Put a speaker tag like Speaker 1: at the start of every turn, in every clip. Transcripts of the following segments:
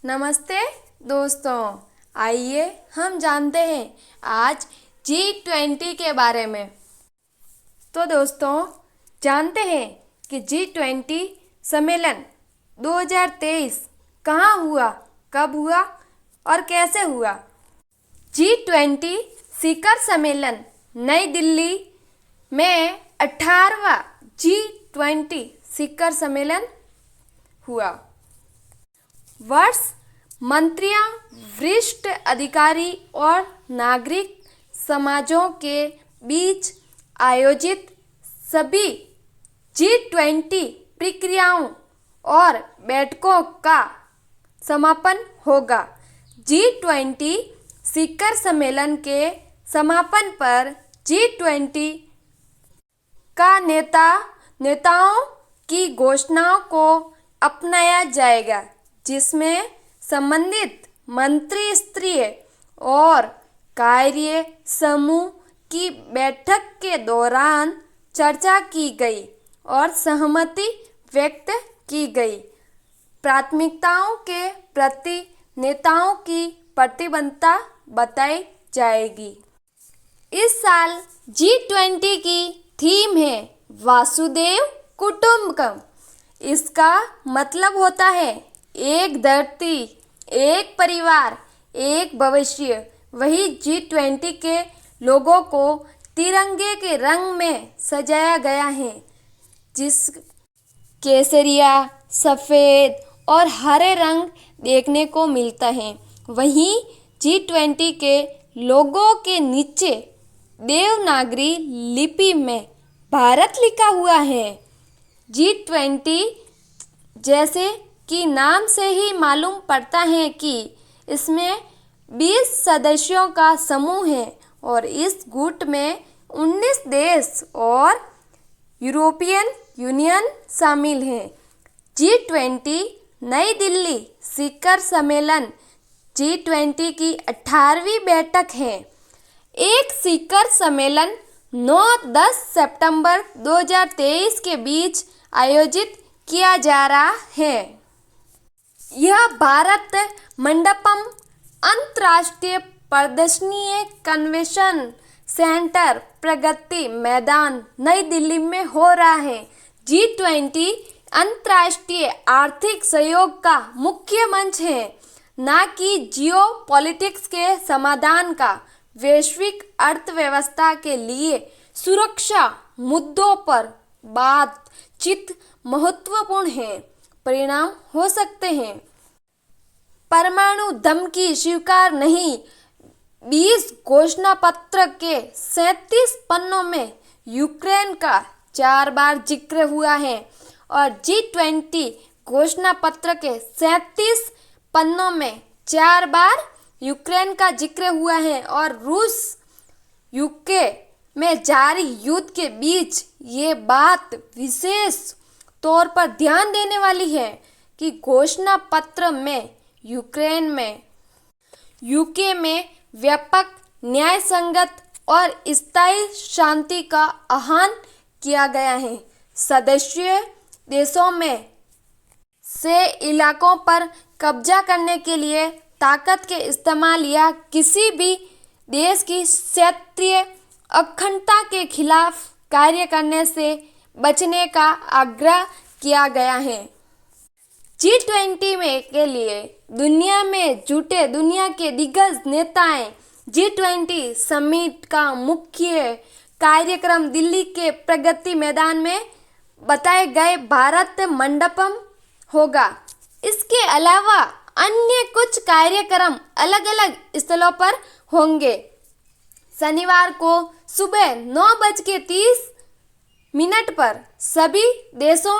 Speaker 1: नमस्ते दोस्तों, आइए हम जानते हैं आज G20 के बारे में। तो दोस्तों, जानते हैं कि G20 सम्मेलन 2023 कहाँ हुआ, कब हुआ और कैसे हुआ। G20 शिखर सम्मेलन नई दिल्ली में 18वां G20 शिखर सम्मेलन हुआ। वर्ष मंत्रियों, वरिष्ठ अधिकारी और नागरिक समाजों के बीच आयोजित सभी G20 प्रक्रियाओं और बैठकों का समापन होगा। G20 शिखर सम्मेलन के समापन पर G20 का नेताओं की घोषणाओं को अपनाया जाएगा, जिसमें संबंधित मंत्री स्तरीय और कार्य समूह की बैठक के दौरान चर्चा की गई और सहमति व्यक्त की गई। प्राथमिकताओं के प्रति नेताओं की प्रतिबद्धता बताई जाएगी। इस साल G20 की थीम है वासुदेव कुटुंबकम। इसका मतलब होता है एक धरती, एक परिवार, एक भविष्य। वही G20 के लोगों को तिरंगे के रंग में सजाया गया है, जिस केसरिया, सफ़ेद और हरे रंग देखने को मिलता है। वहीं G20 के लोगों के नीचे देवनागरी लिपि में भारत लिखा हुआ है। G20 जैसे कि नाम से ही मालूम पड़ता है कि इसमें 20 सदस्यों का समूह है और इस गुट में 19 देश और यूरोपियन यूनियन शामिल हैं। G20 नई दिल्ली शिखर सम्मेलन G20 की 18वीं बैठक है। एक शिखर सम्मेलन 9-10 सितंबर 2023 के बीच आयोजित किया जा रहा है। यह भारत मंडपम अंतर्राष्ट्रीय प्रदर्शनी कन्वेंशन सेंटर, प्रगति मैदान, नई दिल्ली में हो रहा है। G20 अंतर्राष्ट्रीय आर्थिक सहयोग का मुख्य मंच है, न कि जियो पॉलिटिक्स के समाधान का। वैश्विक अर्थव्यवस्था के लिए सुरक्षा मुद्दों पर बातचीत महत्वपूर्ण है। परिणाम हो सकते हैं परमाणु धमकी स्वीकार नहीं। 20 घोषणा पत्र के 37 पन्नों में यूक्रेन का 4 बार जिक्र हुआ है और G20 घोषणा पत्र के 37 पन्नों में 4 बार यूक्रेन का जिक्र हुआ है और रूस यूके में जारी युद्ध के बीच ये बात विशेष तौर पर ध्यान देने वाली है कि घोषणा पत्र में यूके में व्यापक, न्याय संगत और स्थायी शांति का आह्वान किया गया है। सदस्य देशों में से इलाकों पर कब्जा करने के लिए ताकत के इस्तेमाल या किसी भी देश की क्षेत्रीय अखंडता के खिलाफ कार्य करने से बचने का आग्रह किया गया है। G20 के लिए दुनिया में जुटे दुनिया के दिग्गज नेताएं G20 समिट का मुख्य कार्यक्रम दिल्ली के प्रगति मैदान में बताए गए भारत मंडपम होगा। इसके अलावा अन्य कुछ कार्यक्रम अलग अलग स्थलों पर होंगे। शनिवार को सुबह 9:30 पर सभी देशों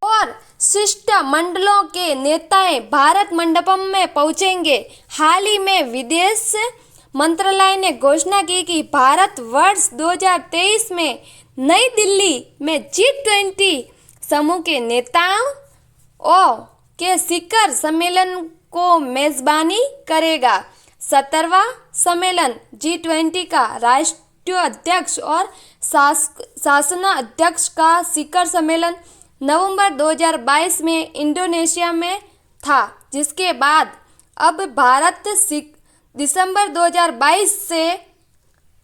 Speaker 1: और शिष्टमंडलों के नेताएं भारत मंडपम में पहुंचेंगे। हाल ही में विदेश मंत्रालय ने घोषणा की कि भारत वर्ष 2023 में नई दिल्ली में G20 समूह के नेताओं के शिखर सम्मेलन को मेजबानी करेगा। 17वां सम्मेलन G20 का राष्ट्रीय अध्यक्ष और शासनाध्यक्ष का शिखर सम्मेलन नवंबर 2022 में इंडोनेशिया में था, जिसके बाद अब भारत दिसंबर 2022 से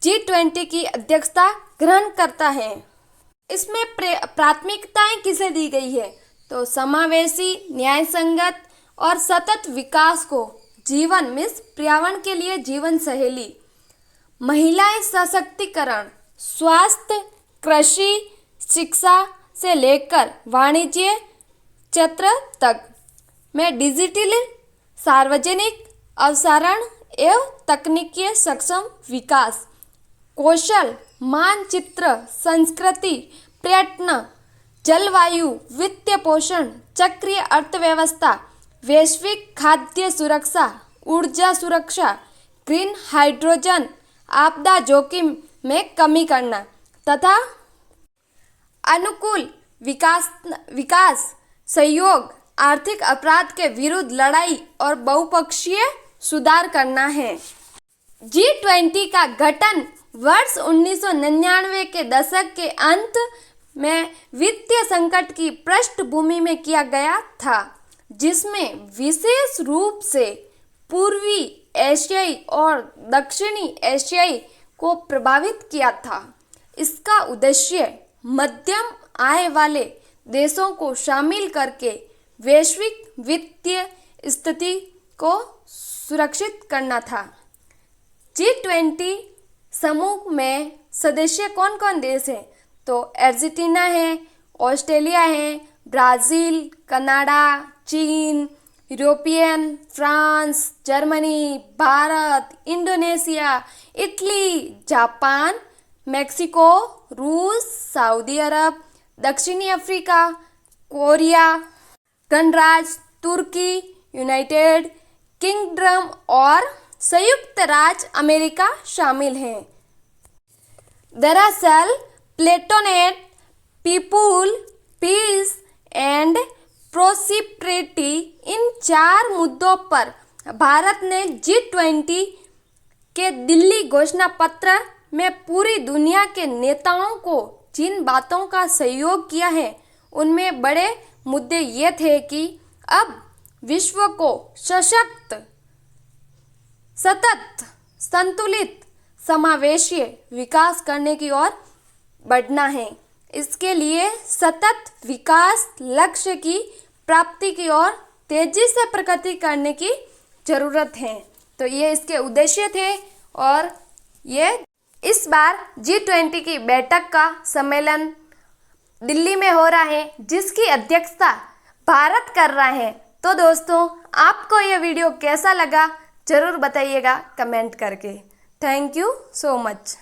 Speaker 1: G20 की अध्यक्षता ग्रहण करता है। इसमें प्राथमिकताएं किसे दी गई है? तो समावेशी, न्यायसंगत और सतत विकास को जीवन मीन्स पर्यावरण के लिए जीवन शैली, महिलाएं सशक्तिकरण, स्वास्थ्य, कृषि, शिक्षा से लेकर वाणिज्य क्षेत्र तक में डिजिटल, सार्वजनिक अवसरण एवं तकनीकी सक्षम विकास, कौशल, मानचित्र, संस्कृति, पर्यटन, जलवायु, वित्तीय पोषण, चक्रीय अर्थव्यवस्था, वैश्विक खाद्य सुरक्षा, ऊर्जा सुरक्षा, ग्रीन हाइड्रोजन, आपदा जोखिम में कमी करना तथा अनुकूल विकास सहयोग, आर्थिक अपराध के विरुद्ध लड़ाई और बहुपक्षीय सुधार करना है। G20 का गठन वर्ष 1999 के दशक के अंत में वित्तीय संकट की पृष्ठभूमि में किया गया था, जिसमें विशेष रूप से पूर्वी एशियाई और दक्षिणी एशियाई को प्रभावित किया था। इसका उद्देश्य मध्यम आय वाले देशों को शामिल करके वैश्विक वित्तीय स्थिति को सुरक्षित करना था। G20 समूह में सदस्य कौन कौन देश हैं? तो अर्जेंटीना है, ऑस्ट्रेलिया है, ब्राज़ील, कनाडा, चीन, European, France, Germany, Bharat, Indonesia, Italy, Japan, Mexico, रूस, सऊदी अरब, दक्षिणी अफ्रीका, कोरिया, गणराज्य, तुर्की, यूनाइटेड किंगडम और संयुक्त राज्य अमेरिका शामिल हैं। दरअसल प्लेटो ने people, peace and prosperity in 4 मुद्दों पर भारत ने G20 के दिल्ली घोषणा पत्र में पूरी दुनिया के नेताओं को जिन बातों का सहयोग किया है, उनमें बड़े मुद्दे ये थे कि अब विश्व को सशक्त, सतत, संतुलित, समावेशी विकास करने की ओर बढ़ना है। इसके लिए सतत विकास लक्ष्य की प्राप्ति की ओर तेजी से प्रगति करने की जरूरत है। तो ये इसके उद्देश्य थे और ये इस बार G20 की बैठक का सम्मेलन दिल्ली में हो रहा है, जिसकी अध्यक्षता भारत कर रहा है। तो दोस्तों, आपको ये वीडियो कैसा लगा जरूर बताइएगा कमेंट करके। Thank you so much.